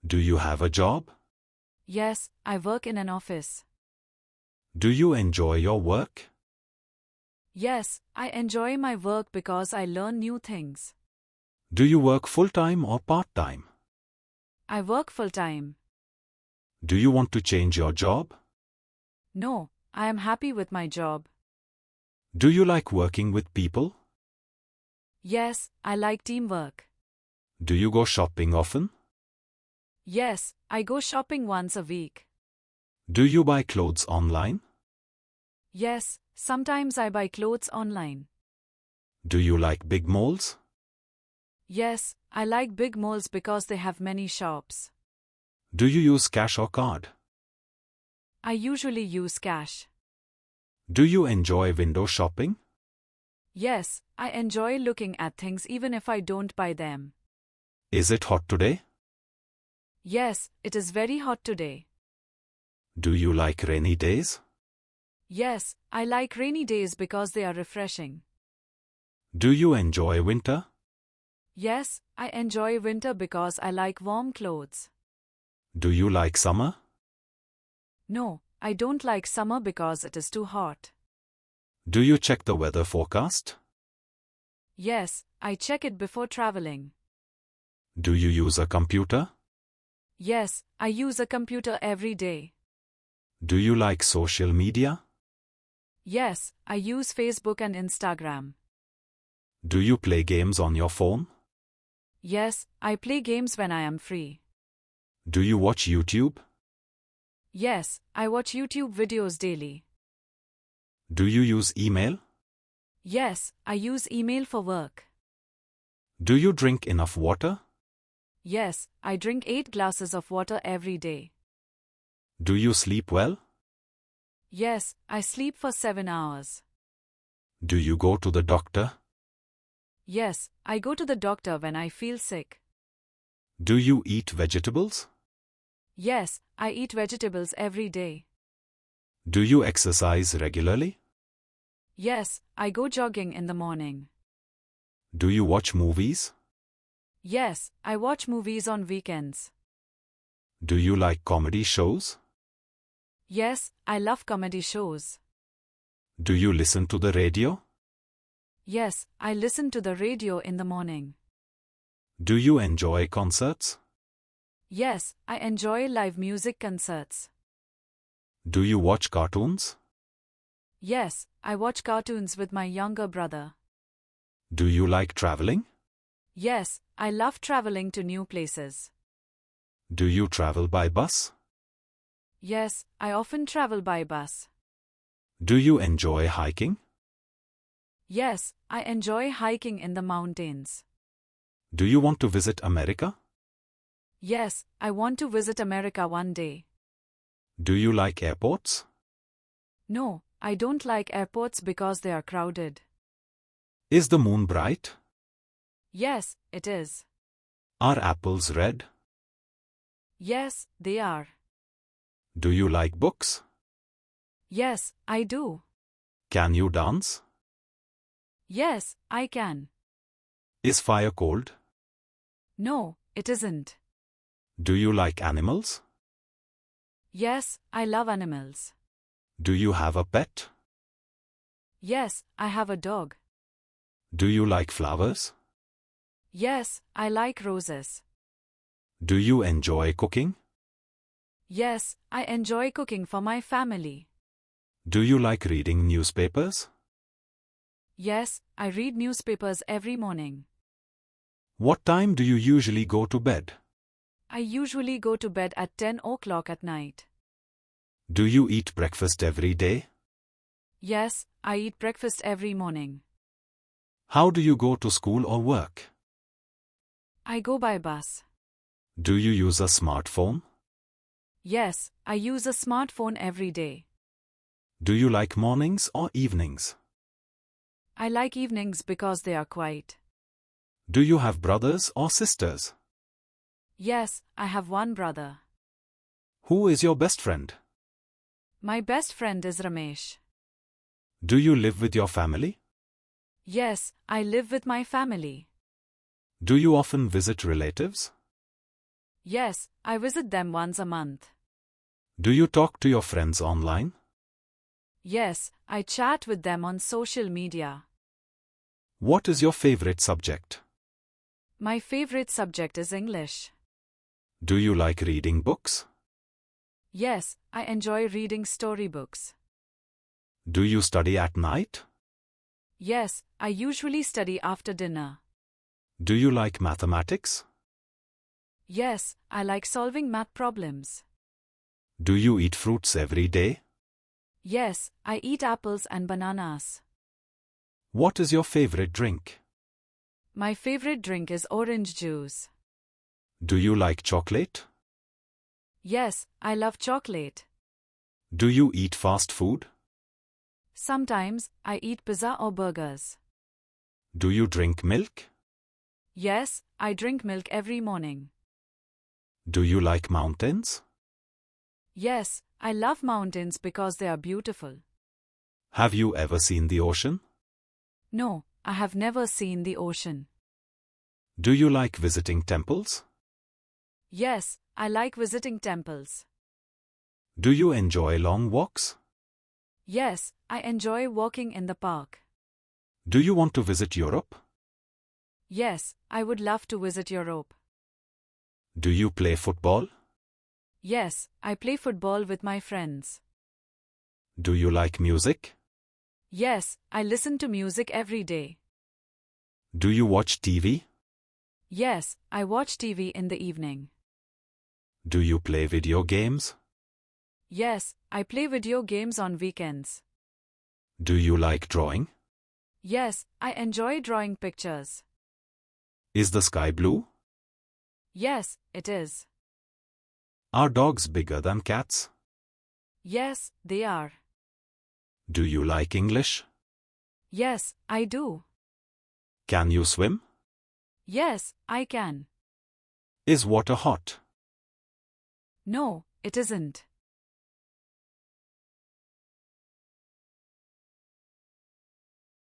Do you have a job? Yes, I work in an office. Do you enjoy your work? Yes, I enjoy my work because I learn new things. Do you work full-time or part-time? I work full-time. Do you want to change your job? No, I am happy with my job. Do you like working with people? Yes, I like teamwork. Do you go shopping often? Yes, I go shopping once a week. Do you buy clothes online? Yes, sometimes I buy clothes online. Do you like big malls? Yes, I like big malls because they have many shops. Do you use cash or card? I usually use cash. Do you enjoy window shopping? Yes, I enjoy looking at things even if I don't buy them. Is it hot today? Yes, it is very hot today. Do you like rainy days? Yes, I like rainy days because they are refreshing. Do you enjoy winter? Yes, I enjoy winter because I like warm clothes. Do you like summer? No, I don't like summer because it is too hot. Do you check the weather forecast? Yes, I check it before traveling. Do you use a computer? Yes, I use a computer every day. Do you like social media? Yes, I use Facebook and Instagram. Do you play games on your phone? Yes, I play games when I am free. Do you watch YouTube? Yes, I watch YouTube videos daily. Do you use email? Yes, I use email for work. Do you drink enough water? Yes, I drink 8 glasses of water every day. Do you sleep well? Yes, I sleep for 7 hours. Do you go to the doctor? Yes, I go to the doctor when I feel sick. Do you eat vegetables? Yes, I eat vegetables every day. Do you exercise regularly? Yes, I go jogging in the morning. Do you watch movies? Yes, I watch movies on weekends. Do you like comedy shows? Yes, I love comedy shows. Do you listen to the radio? Yes, I listen to the radio in the morning. Do you enjoy concerts? Yes, I enjoy live music concerts. Do you watch cartoons? Yes, I watch cartoons with my younger brother. Do you like traveling? Yes, I love traveling to new places. Do you travel by bus? Yes, I often travel by bus. Do you enjoy hiking? Yes, I enjoy hiking in the mountains. Do you want to visit America? Yes, I want to visit America one day. Do you like airports? No, I don't like airports because they are crowded. Is the moon bright? Yes, it is. Are apples red? Yes, they are. Do you like books? Yes, I do. Can you dance? Yes, I can. Is fire cold? No, it isn't. Do you like animals? Yes, I love animals. Do you have a pet? Yes, I have a dog. Do you like flowers? Yes, I like roses. Do you enjoy cooking? Yes, I enjoy cooking for my family. Do you like reading newspapers? Yes, I read newspapers every morning. What time do you usually go to bed? I usually go to bed at 10 o'clock at night. Do you eat breakfast every day? Yes, I eat breakfast every morning. How do you go to school or work? I go by bus. Do you use a smartphone? Yes, I use a smartphone every day. Do you like mornings or evenings? I like evenings because they are quiet. Do you have brothers or sisters? Yes, I have one brother. Who is your best friend? My best friend is Ramesh. Do you live with your family? Yes, I live with my family. Do you often visit relatives? Yes, I visit them once a month. Do you talk to your friends online? Yes, I chat with them on social media. What is your favorite subject? My favorite subject is English. Do you like reading books? Yes, I enjoy reading storybooks. Do you study at night? Yes, I usually study after dinner. Do you like mathematics? Yes, I like solving math problems. Do you eat fruits every day? Yes, I eat apples and bananas. What is your favorite drink? My favorite drink is orange juice. Do you like chocolate? Yes, I love chocolate. Do you eat fast food? Sometimes, I eat pizza or burgers. Do you drink milk? Yes, I drink milk every morning. Do you like mountains? Yes, I love mountains because they are beautiful. Have you ever seen the ocean? No, I have never seen the ocean. Do you like visiting temples? Yes, I like visiting temples. Do you enjoy long walks? Yes, I enjoy walking in the park. Do you want to visit Europe? Yes, I would love to visit Europe. Do you play football? Yes, I play football with my friends. Do you like music? Yes, I listen to music every day. Do you watch TV? Yes, I watch TV in the evening. Do you play video games? Yes, I play video games on weekends. Do you like drawing? Yes, I enjoy drawing pictures. Is the sky blue? Yes, it is. Are dogs bigger than cats? Yes, they are. Do you like English? Yes, I do. Can you swim? Yes, I can. Is water hot? No, it isn't.